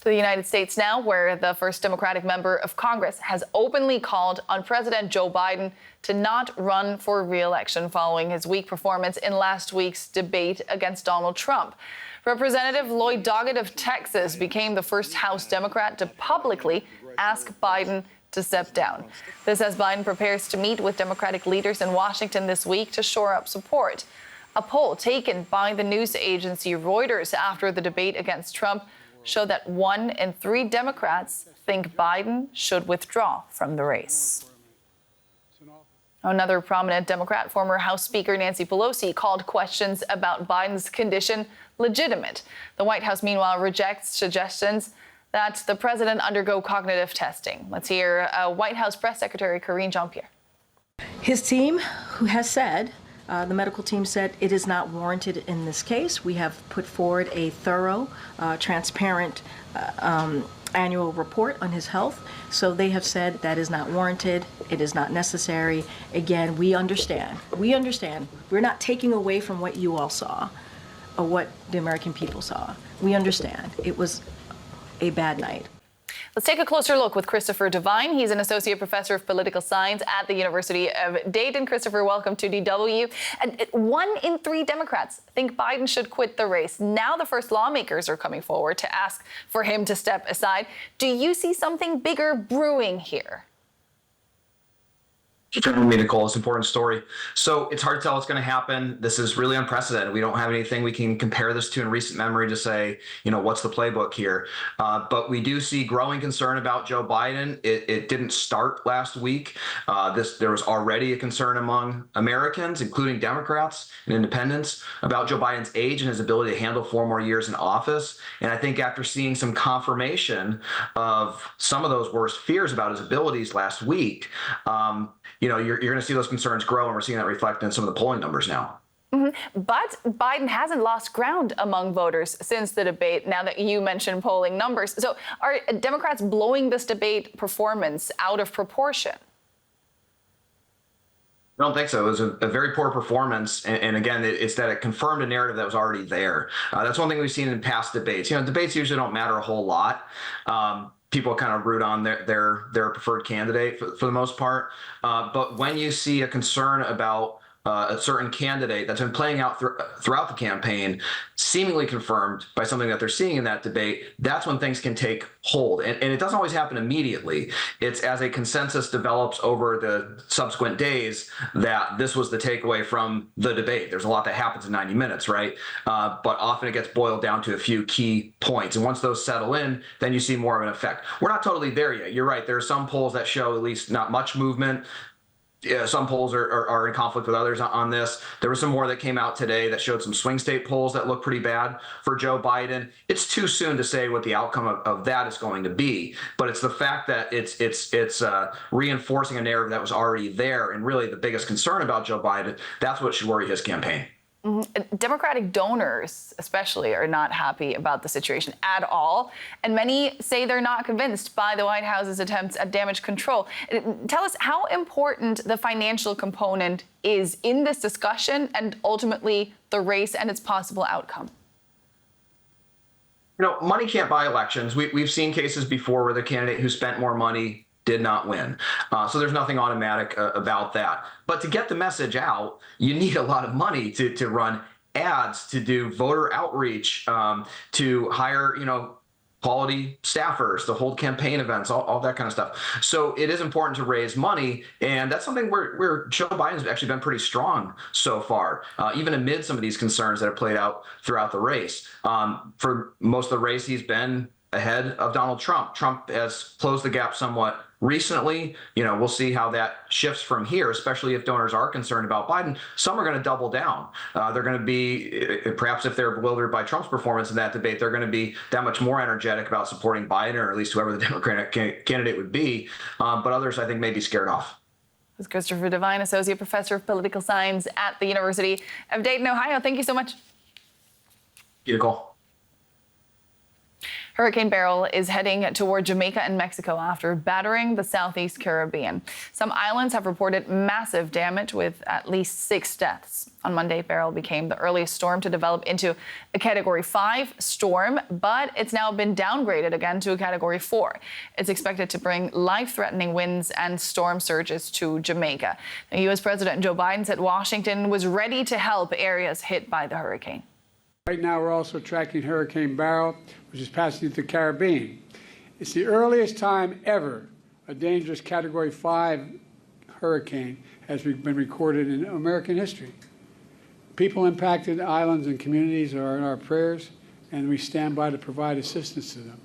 To the United States now, where the first Democratic member of Congress has openly called on President Joe Biden to not run for re-election following his weak performance in last week's debate against Donald Trump. Representative Lloyd Doggett of Texas became the first House Democrat to publicly ask Biden to step down. This as Biden prepares to meet with Democratic leaders in Washington this week to shore up support. A poll taken by the news agency Reuters after the debate against Trump showed that 1 in 3 Democrats think Biden should withdraw from the race. Another prominent Democrat, former House Speaker Nancy Pelosi, called questions about Biden's condition legitimate. The White House, meanwhile, rejects suggestions that the president undergo cognitive testing. Let's hear White House Press Secretary Karine Jean-Pierre. His team, who has said, the medical team said it is not warranted in this case. We have put forward a thorough, transparent annual report on his health. So they have said that is not warranted. It is not necessary. Again, we understand. We understand. We're not taking away from what you all saw or what the American people saw. We understand. It was a bad night. Let's take a closer look with Christopher Devine. He's an associate professor of political science at the University of Dayton. Christopher, welcome to DW. And 1 in 3 Democrats think Biden should quit the race. Now the first lawmakers are coming forward to ask for him to step aside. Do you see something bigger brewing here? Turning me to Cole, it's an important story. So it's hard to tell what's going to happen. This is really unprecedented. We don't have anything we can compare this to in recent memory to say, what's the playbook here? But we do see growing concern about Joe Biden. It didn't start last week. There was already a concern among Americans, including Democrats and independents, about Joe Biden's age and his ability to handle 4 more years in office. And I think after seeing some confirmation of some of those worst fears about his abilities last week, you're going to see those concerns grow, and we're seeing that reflected in some of the polling numbers now. Mm-hmm. But Biden hasn't lost ground among voters since the debate, now that you mentioned polling numbers. So are Democrats blowing this debate performance out of proportion? I don't think so. It was a very poor performance. And again, it's that it confirmed a narrative that was already there. That's one thing we've seen in past debates. Debates usually don't matter a whole lot. People kind of root on their preferred candidate for the most part. But when you see a concern about a certain candidate that's been playing out throughout the campaign, seemingly confirmed by something that they're seeing in that debate, that's when things can take hold. And it doesn't always happen immediately. It's as a consensus develops over the subsequent days that this was the takeaway from the debate. There's a lot that happens in 90 minutes, right? But often it gets boiled down to a few key points. And once those settle in, then you see more of an effect. We're not totally there yet. You're right. There are some polls that show at least not much movement. Yeah, some polls are in conflict with others on this. There were some more that came out today that showed some swing state polls that look pretty bad for Joe Biden. It's too soon to say what the outcome of that is going to be, but it's the fact that it's reinforcing a narrative that was already there, and really the biggest concern about Joe Biden. That's what should worry his campaign. Mm-hmm. Democratic donors especially are not happy about the situation at all. And many say they're not convinced by the White House's attempts at damage control. Tell us how important the financial component is in this discussion and ultimately the race and its possible outcome. Money can't buy elections. We've seen cases before where the candidate who spent more money did not win. So there's nothing automatic about that. But to get the message out, you need a lot of money to run ads, to do voter outreach, to hire, quality staffers, to hold campaign events, all that kind of stuff. So it is important to raise money. And that's something where Joe Biden's actually been pretty strong so far, even amid some of these concerns that have played out throughout the race. For most of the race, he's been ahead of Donald Trump. Trump has closed the gap somewhat recently. We'll see how that shifts from here, especially if donors are concerned about Biden. Some are going to double down. They're going to be, perhaps if they're bewildered by Trump's performance in that debate, they're going to be that much more energetic about supporting Biden, or at least whoever the Democratic candidate would be. But others, I think, may be scared off. This is Christopher Devine, Associate Professor of Political Science at the University of Dayton, Ohio. Thank you so much. Nicole. Hurricane Beryl is heading toward Jamaica and Mexico after battering the southeast Caribbean. Some islands have reported massive damage with at least 6 deaths. On Monday, Beryl became the earliest storm to develop into a Category 5 storm, but it's now been downgraded again to a Category 4. It's expected to bring life-threatening winds and storm surges to Jamaica. Now, U.S. President Joe Biden said Washington was ready to help areas hit by the hurricane. Right now, we're also tracking Hurricane Beryl, which is passing through the Caribbean. It's the earliest time ever a dangerous Category 5 hurricane has been recorded in American history. People impacted islands and communities are in our prayers, and we stand by to provide assistance to them.